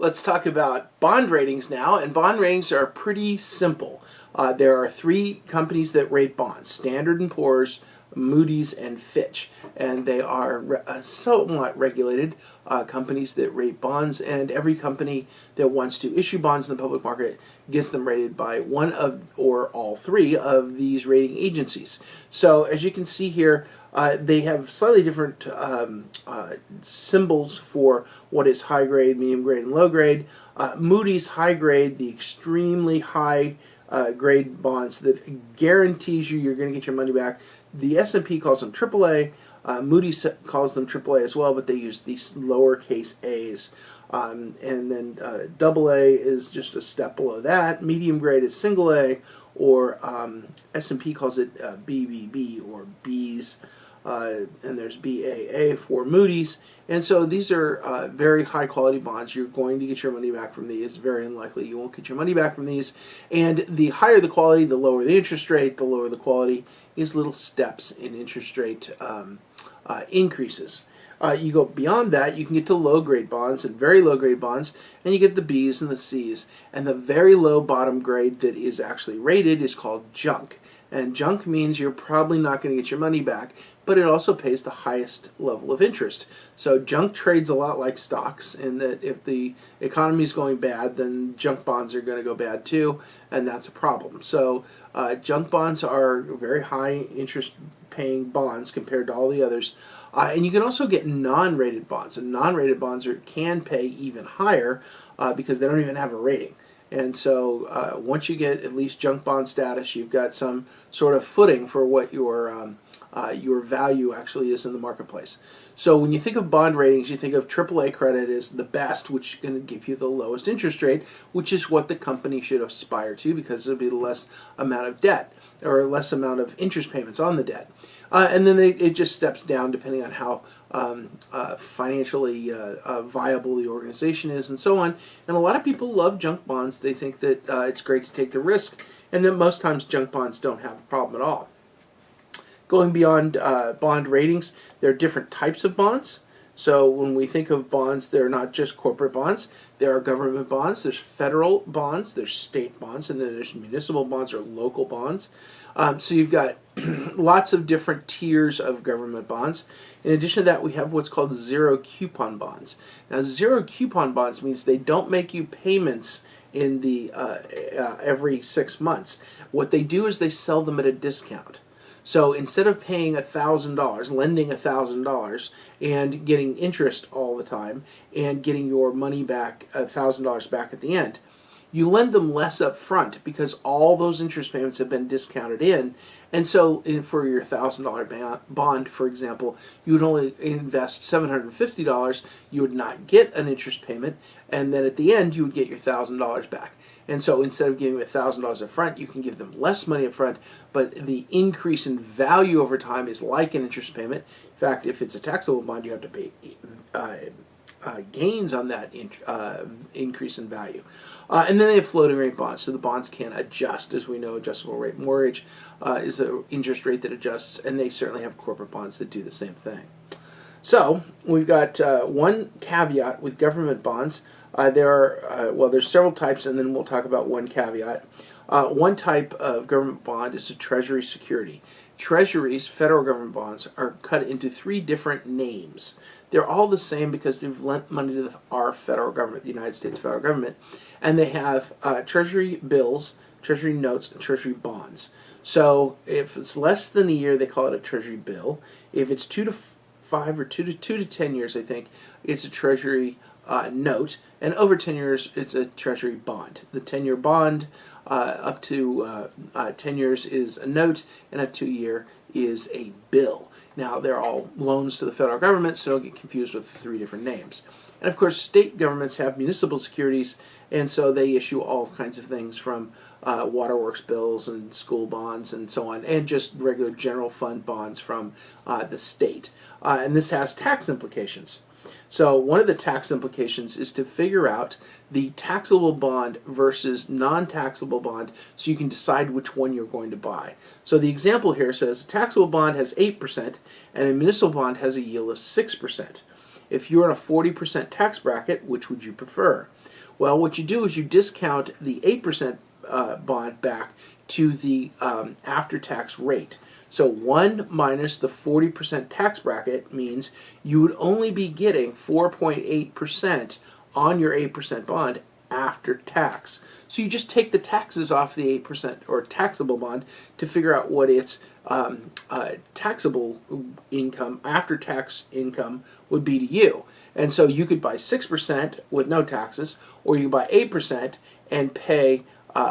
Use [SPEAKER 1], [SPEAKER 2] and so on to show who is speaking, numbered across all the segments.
[SPEAKER 1] Let's talk about bond ratings now, and bond ratings are pretty simple. There are three companies that rate bonds: Standard & Poor's, Moody's, and Fitch, and they are somewhat regulated companies that rate bonds, and every company that wants to issue bonds in the public market gets them rated by one of or all three of these rating agencies. So as you can see here, they have slightly different symbols for what is high grade, medium grade, and low grade. Moody's high grade, the extremely high grade bonds that guarantees you're going to get your money back. The S&P calls them AAA. Moody's calls them AAA as well, but they use these lowercase a's. And then AA is just a step below that. Medium grade is single A, or S&P calls it BBB or B's. And there's BAA for Moody's. And so these are very high quality bonds. You're going to get your money back from these. Very unlikely you won't get your money back from these. And the higher the quality, the lower the interest rate. The lower the quality is little steps in interest rate increases. You go beyond that, you can get to low grade bonds and very low grade bonds, and you get the B's and the C's. And the very low bottom grade that is actually rated is called junk. And junk means you're probably not going to get your money back, but it also pays the highest level of interest. So junk trades a lot like stocks, in that if the economy is going bad, then junk bonds are going to go bad too, and that's a problem. So junk bonds are very high interest paying bonds compared to all the others. And you can also get non-rated bonds, and non-rated bonds can pay even higher because they don't even have a rating. And so once you get at least junk bond status, you've got some sort of footing for what your value actually is in the marketplace. So when you think of bond ratings, you think of AAA credit as the best, which is going to give you the lowest interest rate, which is what the company should aspire to, because it'll be the less amount of debt or less amount of interest payments on the debt. And then it just steps down depending on how financially viable the organization is, and so on. And a lot of people love junk bonds. They think that it's great to take the risk, and that most times junk bonds don't have a problem at all. Going beyond bond ratings, there are different types of bonds. So when we think of bonds, they're not just corporate bonds. There are government bonds, there's federal bonds, there's state bonds, and then there's municipal bonds or local bonds. So you've got lots of different tiers of government bonds. In addition to that, we have what's called zero coupon bonds. Now, zero coupon bonds means they don't make you payments in the every 6 months. What they do is they sell them at a discount. So instead of paying $1,000, lending $1,000 and getting interest all the time and getting your money back, $1,000 back at the end, you lend them less up front because all those interest payments have been discounted in. And so for your $1,000 bond, for example, you would only invest $750. You would not get an interest payment, and then at the end you would get your $1,000 back. And so instead of giving them $1,000 up front, you can give them less money up front, but the increase in value over time is like an interest payment. In fact, if it's a taxable bond, you have to pay gains on that increase in value. And then they have floating rate bonds, so the bonds can adjust. As we know, adjustable rate mortgage is an interest rate that adjusts, and they certainly have corporate bonds that do the same thing. So we've got one caveat with government bonds. There's several types, and then we'll talk about one caveat. One type of government bond is a treasury security. Treasuries, federal government bonds, are cut into three different names. They're all the same because they've lent money to our federal government, the United States federal government, and they have treasury bills, treasury notes, and treasury bonds. So if it's less than a year, they call it a treasury bill. If it's 2 to 5 or 2 to 10 years, I think, it's a treasury note, and over 10 years, it's a treasury bond. The 10-year bond up to 10 years is a note, and up to a year is a bill. Now, they're all loans to the federal government, so don't get confused with three different names. And of course, state governments have municipal securities, and so they issue all kinds of things from waterworks bills and school bonds and so on, and just regular general fund bonds from the state. And this has tax implications. So one of the tax implications is to figure out the taxable bond versus non-taxable bond so you can decide which one you're going to buy. So the example here says a taxable bond has 8% and a municipal bond has a yield of 6%. If you're in a 40% tax bracket, which would you prefer? Well, what you do is you discount the 8% bond back to the after-tax rate. So 1 minus the 40% tax bracket means you would only be getting 4.8% on your 8% bond after tax. So you just take the taxes off the 8% or taxable bond to figure out what its taxable income, after tax income, would be to you. And so you could buy 6% with no taxes, or you could buy 8% and pay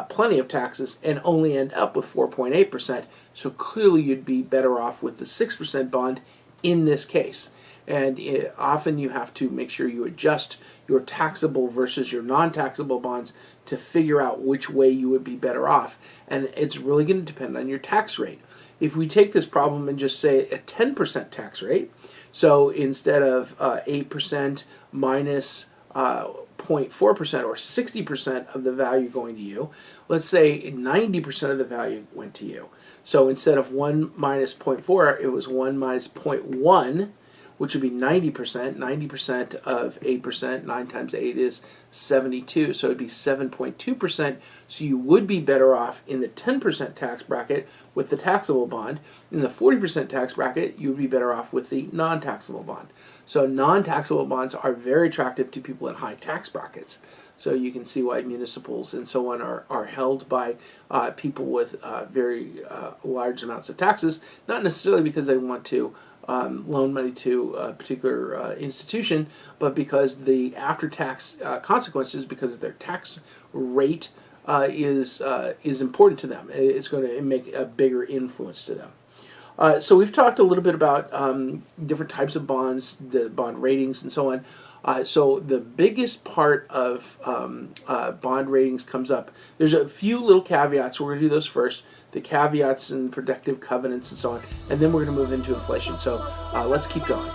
[SPEAKER 1] plenty of taxes and only end up with 4.8%. So clearly you'd be better off with the 6% bond in this case. And often you have to make sure you adjust your taxable versus your non-taxable bonds to figure out which way you would be better off. And it's really going to depend on your tax rate. If we take this problem and just say a 10% tax rate, so instead of 8% minus 0.4% or 60% of the value going to you, let's say 90% of the value went to you. So instead of 1 minus 0.4, it was 1 minus 0.1, which would be 90%. 90% of 8%, 9 times 8 is 72, so it would be 7.2%. So you would be better off in the 10% tax bracket with the taxable bond. In the 40% tax bracket, you would be better off with the non-taxable bond. So non-taxable bonds are very attractive to people in high tax brackets. So you can see why municipals and so on are held by people with very large amounts of taxes, not necessarily because they want to loan money to a particular institution, but because the after-tax consequences, because of their tax rate, is important to them. It's going to make a bigger influence to them. So we've talked a little bit about different types of bonds, the bond ratings, and so on. So the biggest part of bond ratings comes up. There's a few little caveats. We're going to do those first. The caveats and protective covenants and so on. And then we're going to move into inflation. So let's keep going.